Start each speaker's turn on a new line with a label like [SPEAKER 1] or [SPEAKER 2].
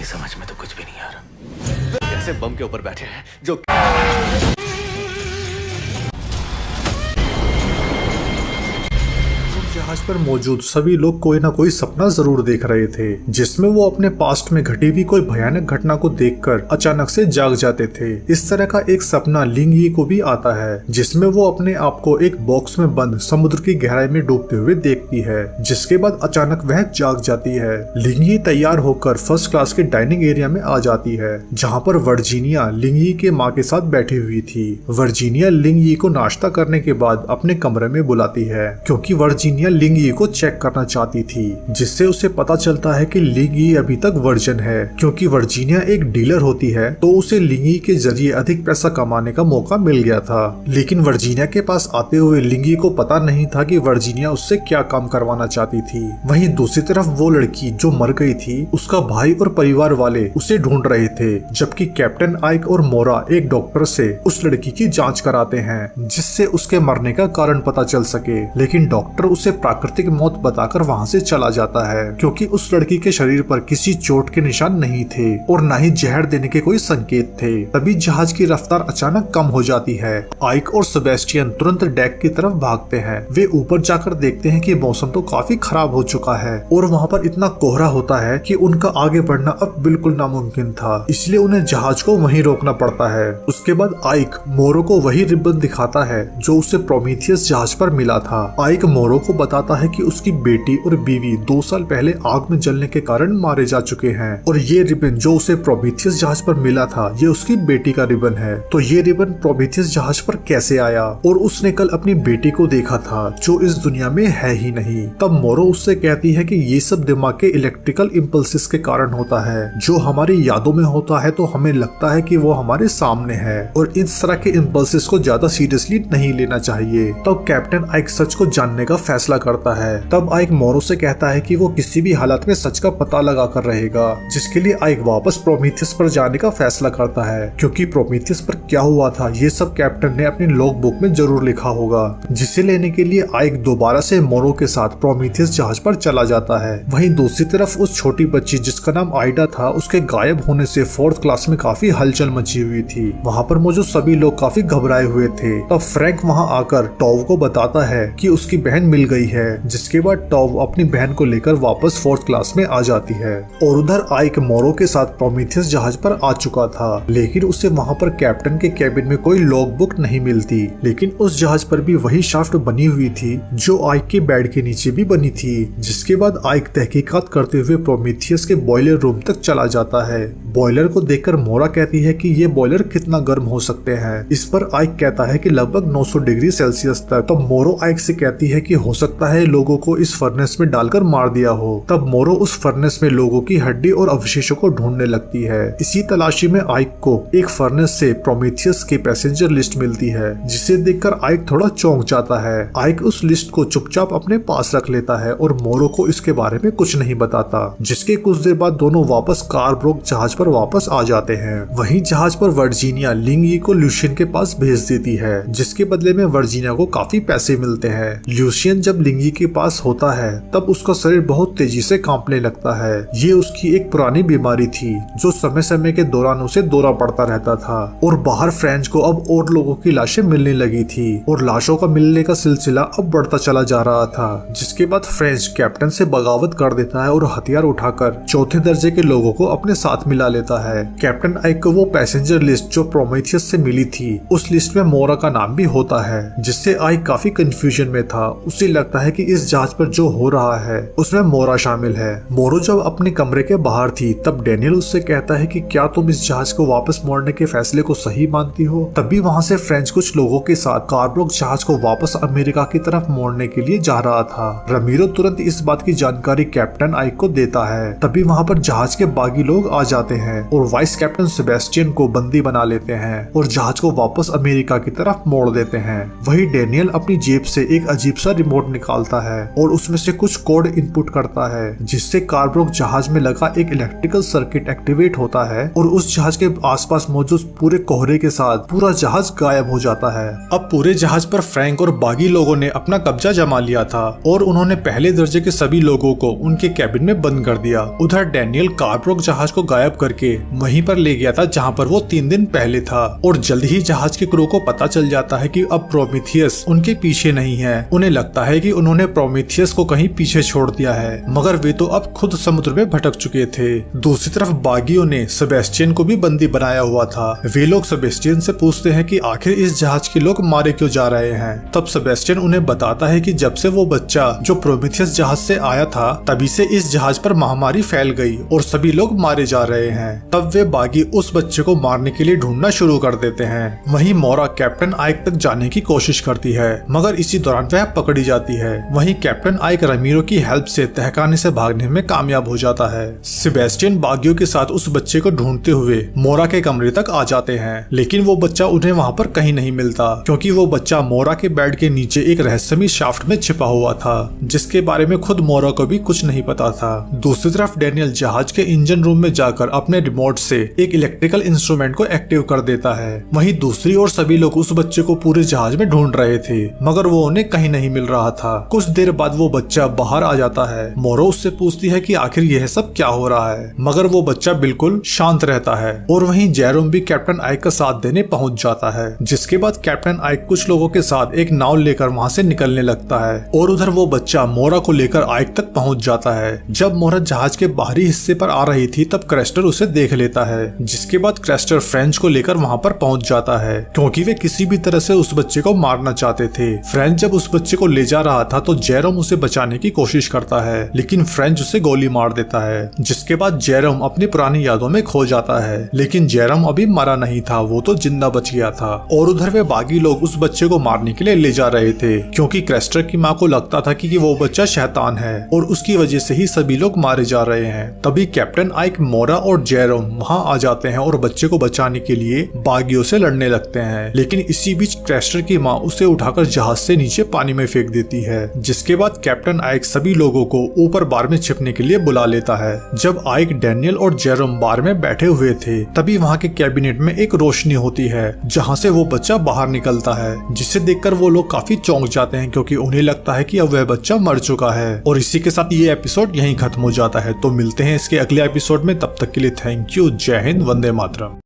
[SPEAKER 1] नहीं, समझ में तो कुछ भी नहीं आ रहा। कैसे बम के ऊपर बैठे हैं जो
[SPEAKER 2] जहाज पर मौजूद सभी लोग कोई ना कोई सपना जरूर देख रहे थे, जिसमें वो अपने पास्ट में घटी हुई कोई भयानक घटना को देखकर अचानक से जाग जाते थे। इस तरह का एक सपना लिंग यी को भी आता है, जिसमें वो अपने आप को एक बॉक्स में बंद समुद्र की गहराई में डूबते हुए देखती है, जिसके बाद अचानक वह जाग जाती है। लिंग यी तैयार होकर फर्स्ट क्लास के डाइनिंग एरिया में आ जाती है, जहाँ पर वर्जीनिया लिंग यी के माँ के साथ बैठी हुई थी। वर्जीनिया लिंग यी को नाश्ता करने के बाद अपने कमरे में बुलाती है, क्योंकि वर्जीनिया लिंग यी को चेक करना चाहती थी, जिससे उसे पता चलता है कि लिंग यी अभी तक वर्जिन है। क्योंकि वर्जीनिया एक डीलर होती है, तो उसे लिंग यी के जरिए अधिक पैसा कमाने का मौका मिल गया था। लेकिन वर्जीनिया के पास आते हुए लिंग यी को पता नहीं था कि वर्जीनिया उससे क्या काम करवाना चाहती थी। वहीं दूसरी तरफ वो लड़की जो मर गई थी, उसका भाई और परिवार वाले उसे ढूंढ रहे थे, जबकि कैप्टन आइक और मोरा एक डॉक्टर से उस लड़की की जांच कराते हैं, जिससे उसके मरने का कारण पता चल सके। लेकिन डॉक्टर उसे प्राकृतिक मौत बताकर वहां से चला जाता है, क्योंकि उस लड़की के शरीर पर किसी चोट के निशान नहीं थे और न ही जहर देने के कोई संकेत थे। तभी जहाज की रफ्तार अचानक कम हो जाती है। आइक और सेबेस्टियन तुरंत डेक की तरफ भागते हैं। वे ऊपर जाकर देखते हैं कि मौसम तो काफी खराब हो चुका है और वहाँ पर इतना कोहरा होता है कि उनका आगे बढ़ना अब बिल्कुल नामुमकिन था, इसलिए उन्हें जहाज को वहीं रोकना पड़ता है। उसके बाद आइक मोरो को वही रिबन दिखाता है जो उसे प्रोमीथियस जहाज पर मिला था। आइक मोरो को बताता है कि उसकी बेटी और बीवी 2 साल पहले आग में जलने के कारण मारे जा चुके हैं, और ये रिबन जो उसे प्रोमीथियस जहाज पर मिला था, ये उसकी बेटी का रिबन है। तो ये रिबन प्रोमीथियस जहाज पर कैसे आया? और उसने कल अपनी बेटी को देखा था जो इस दुनिया में है ही नहीं। तब मोरो उससे कहती है कि ये सब दिमाग के इलेक्ट्रिकल इम्पल्सिस के कारण होता है, जो हमारी यादों में होता है तो हमें लगता है कि वो हमारे सामने है, और इस तरह के इम्पल्सिस को ज्यादा सीरियसली नहीं लेना चाहिए। तब कैप्टन आइक सच को जानने का फैसला करता है। तब आइक मोरो से कहता है कि वो किसी भी हालत में सच का पता लगा कर रहेगा, जिसके लिए आइक वापस प्रोमीथियस पर जाने का फैसला करता है, क्योंकि प्रोमीथियस पर क्या हुआ था ये सब कैप्टन ने अपनी लॉग बुक में जरूर लिखा होगा, जिसे लेने के लिए आइक दोबारा से मोरो के साथ प्रोमीथियस जहाज पर चला जाता है। वहीं दूसरी तरफ उस छोटी बच्ची जिसका नाम आइडा था, उसके गायब होने से 4th क्लास में काफी हलचल मची हुई थी। वहाँ पर मौजूद सभी लोग काफी घबराए हुए थे। तब फ्रैंक वहाँ आकर टॉव को बताता है कि उसकी बहन मिल गई है, जिसके बाद टॉव अपनी बहन को लेकर वापस 4th क्लास में आ जाती है। और उधर आइक मोरो के साथ प्रोमीथियस जहाज पर आ चुका था, लेकिन उसे वहाँ पर कैप्टन के कैबिन में कोई लॉग बुक नहीं मिलती। लेकिन उस जहाज पर भी वही शाफ्ट बनी हुई थी जो आइक के बेड के नीचे भी बनी थी, जिसके बाद आइक तहकीकात करते हुए प्रोमीथियस के बॉयलर रूम तक चला जाता है। बॉयलर को देखकर मोरा कहती है कि ये बॉयलर कितना गर्म हो सकते हैं। इस पर आइक कहता है कि लगभग 900 डिग्री सेल्सियस तक। तब मोरो आइक से कहती है कि हो सकता है लोगों को इस फर्नेस में डालकर मार दिया हो। तब मोरो उस फर्नेस में लोगों की हड्डी और अवशेषों को ढूंढने लगती है। इसी तलाशी में आइक को एक फर्नेस से प्रोमीथियस की पैसेंजर लिस्ट मिलती है, जिसे देखकर आइक थोड़ा चौंक जाता है। आइक उस लिस्ट को चुपचाप अपने पास रख लेता है और मोरो को इसके बारे में कुछ नहीं बताता, जिसके कुछ देर बाद दोनों वापस कार्ब्रोक जहाज पर वापस आ जाते हैं। वहीं जहाज पर वर्जीनिया लिंग यी को ल्यूशियन के पास भेज देती है, जिसके बदले में वर्जीनिया को काफी पैसे मिलते हैं। ल्यूशियन जब लिंग यी के पास होता है तब उसका शरीर बहुत तेजी से कांपने लगता है। ये उसकी एक पुरानी बीमारी थी जो समय समय के दौरान उसे दौरा पड़ता रहता था। और बाहर फ्रेंच को अब और लोगों की लाशें मिलने लगी थी और लाशों का मिलने का सिलसिला अब बढ़ता चला जा रहा था, जिसके बाद फ्रेंच कैप्टन से बगावत कर देता है और हथियार उठाकर 4थे दर्जे के लोगों को अपने साथ मिला लेता है। कैप्टन आइक को वो पैसेंजर लिस्ट जो प्रोमीथियस से मिली थी, उस लिस्ट में मोरा का नाम भी होता है, जिससे आइक काफी कंफ्यूजन में था। उसे लगता है कि इस जहाज पर जो हो रहा है उसमें मोरा शामिल है। मोरो जब अपने कमरे के बाहर थी तब डेनियल उससे कहता है कि क्या तुम इस जहाज को वापस मोड़ने के फैसले को सही मानती हो? तभी वहाँ से फ्रेंच कुछ लोगों के साथ कार्ब्रोक जहाज को वापस अमेरिका की तरफ मोड़ने के लिए जा रहा था। रमीरो तुरंत इस बात की जानकारी कैप्टन आइक को देता है। तभी वहाँ पर जहाज के बाकी लोग आ जाते हैं और वाइस कैप्टन सेबेस्टियन को बंदी बना लेते हैं और जहाज को वापस अमेरिका की तरफ मोड़ देते हैं। वही डेनियल अपनी जेब से एक अजीब सा रिमोट निकालता है और उसमें से कुछ कोड इनपुट करता है, जिससे कार्ब्रोक जहाज में लगा एक इलेक्ट्रिकल सर्किट एक्टिवेट होता है और उस जहाज के आसपास मौजूद पूरे कोहरे के साथ पूरा जहाज गायब हो जाता है। अब पूरे जहाज पर फ्रैंक और बागी लोगों ने अपना कब्जा जमा लिया था और उन्होंने पहले दर्जे के सभी लोगों को उनके कैबिन में बंद कर दिया। उधर डैनियल कार्ब्रोक जहाज को गायब करके वहीं पर ले गया था जहां पर वो 3 दिन पहले था और जल्द ही जहाज के क्रू को पता चल जाता है कि अब प्रोमीथियस उनके पीछे नहीं है। उन्हें लगता है कि उन्होंने प्रोमीथियस को कहीं पीछे छोड़ दिया है, मगर वे तो अब खुद समुद्र में भटक चुके थे। दूसरी तरफ बागियों ने सेबेस्टियन को भी बंदी बनाया हुआ था। वे लोग सेबेस्टियन से पूछते हैं कि आखिर इस जहाज के लोग मारे क्यों जा रहे हैं। तब सेबेस्टियन उन्हें बताता है कि जब से वो बच्चा जो प्रोमीथियस जहाज से आया था तभी से इस जहाज पर महामारी फैल गई और सभी लोग मारे जा रहे हैं। तब वे बागी उस बच्चे को मारने के लिए ढूंढना शुरू कर देते हैं। वहीं मोरा कैप्टन आइक तक जाने की कोशिश करती है, मगर इसी दौरान वह पकड़ी जाती है। वहीं कैप्टन आइक रमीरो की हेल्प से तहखाने से भागने में कामयाब हो जाता है। सेबेस्टियन बागियों के साथ उस बच्चे को ढूंढते हुए मोरा के कमरे तक आ जाते हैं, लेकिन वो बच्चा उन्हें वहाँ पर कहीं नहीं मिलता, क्योंकि वो बच्चा मोरा के बेड के नीचे एक रहस्यमयी शाफ्ट में छिपा हुआ था, जिसके बारे में खुद मोरा को भी कुछ नहीं पता था। दूसरी तरफ डैनियल जहाज के इंजन रूम में जाकर अपने रिमोट से एक इलेक्ट्रिकल इंस्ट्रूमेंट को एक्टिव कर देता है। वहीं दूसरी ओर सभी लोग उस बच्चे को पूरे जहाज में ढूंढ रहे थे, मगर वो उन्हें कहीं नहीं मिल रहा था। कुछ देर बाद वो बच्चा बाहर आ जाता है। मोरा उससे पूछती है कि आखिर यह सब क्या हो रहा है, मगर वो बच्चा बिल्कुल शांत रहता है। और वहीं जेरोम भी कैप्टन आइक का साथ देने पहुंच जाता है, जिसके बाद कैप्टन आइक कुछ लोगों के साथ एक नाव लेकर वहां से निकलने लगता है और उधर वो बच्चा मोरा को लेकर आइक तक पहुंच जाता है। जब मोरा जहाज के बाहरी हिस्से पर आ रही थी तब क्रेस्टर उसे देख लेता है, जिसके बाद क्रेस्टर फ्रेंच को लेकर वहां पर पहुंच जाता है, क्योंकि वे किसी भी तरह से उस बच्चे को मारना चाहते थे। फ्रेंच जब उस बच्चे को ले जा रहा था तो जेरोम उसे बचाने की कोशिश करता है, लेकिन फ्रेंच उसे गोली मार देता है, जिसके बाद जेरोम अपनी पुरानी यादों में खो जाता है। लेकिन जेरोम अभी मरा नहीं था, वो तो जिंदा बच गया था। और उधर वे बागी लोग उस बच्चे को मारने के लिए ले जा रहे थे, क्योंकि क्रेस्टर की माँ को लगता था कि वो बच्चा शैतान है और उसकी वजह से ही सभी लोग मारे जा रहे हैं। तभी कैप्टन आइक, मोरा और जेरोम वहां आ जाते हैं और बच्चे को बचाने के लिए बागियों से लड़ने लगते हैं। लेकिन इसी बीच क्रेस्टर की माँ उसे उठाकर जहाज से नीचे पानी में फेंक देती है, जिसके बाद कैप्टन आइक सभी लोगों को ऊपर बार में छिपने के लिए बुला लेता है। जब आइक, डैनियल और जेरोम बार में बैठे हुए थे तभी वहाँ के कैबिनेट में एक रोशनी होती है, जहाँ से वो बच्चा बाहर निकलता है, जिसे देखकर वो लोग काफी चौंक जाते हैं, क्योंकि उन्हें लगता है कि अब वह बच्चा मर चुका है। और इसी के साथ ये एपिसोड यहीं खत्म हो जाता है। तो मिलते हैं इसके अगले एपिसोड में, तब तक के लिए थैंक यू। जय हिंद, वंदे मातरम।